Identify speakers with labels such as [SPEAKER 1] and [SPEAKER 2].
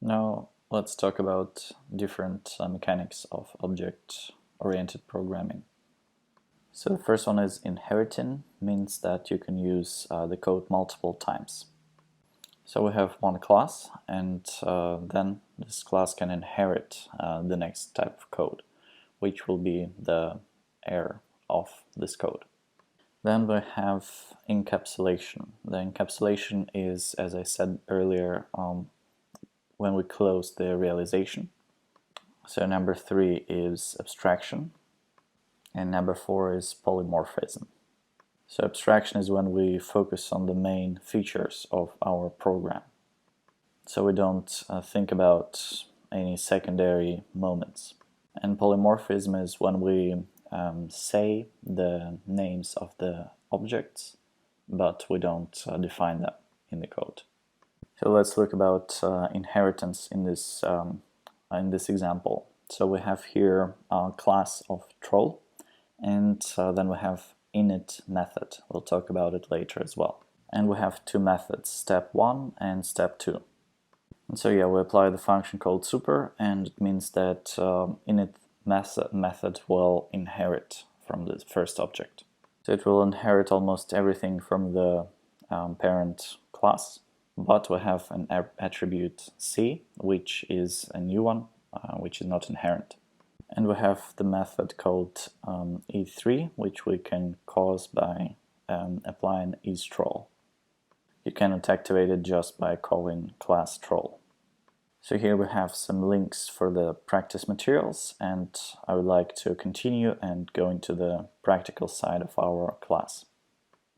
[SPEAKER 1] Now let's talk about different mechanics of object-oriented programming. So the first one is inheriting, means that you can use the code multiple times. So we have one class, and then this class can inherit the next type of code, which will be the heir of this code. Then we have encapsulation. The encapsulation is, as I said earlier, when we close the realization. So number 3 is abstraction, and number 4 is polymorphism. So abstraction is when we focus on the main features of our program. So we don't think about any secondary moments. And polymorphism is when we say the names of the objects, but we don't define them in the code. So let's look about inheritance in this example. So we have here a class of troll, and then we have init method. We'll talk about it later as well. And we have two methods, step 1 and step 2. And so yeah, we apply the function called super, and it means that init method will inherit from the first object. So it will inherit almost everything from the parent class, but we have an attribute C, which is a new one, which is not inherent. And we have the method called E3, which we can cause by applying isTroll. You cannot activate it just by calling class troll. So here we have some links for the practice materials, and I would like to continue and go into the practical side of our class.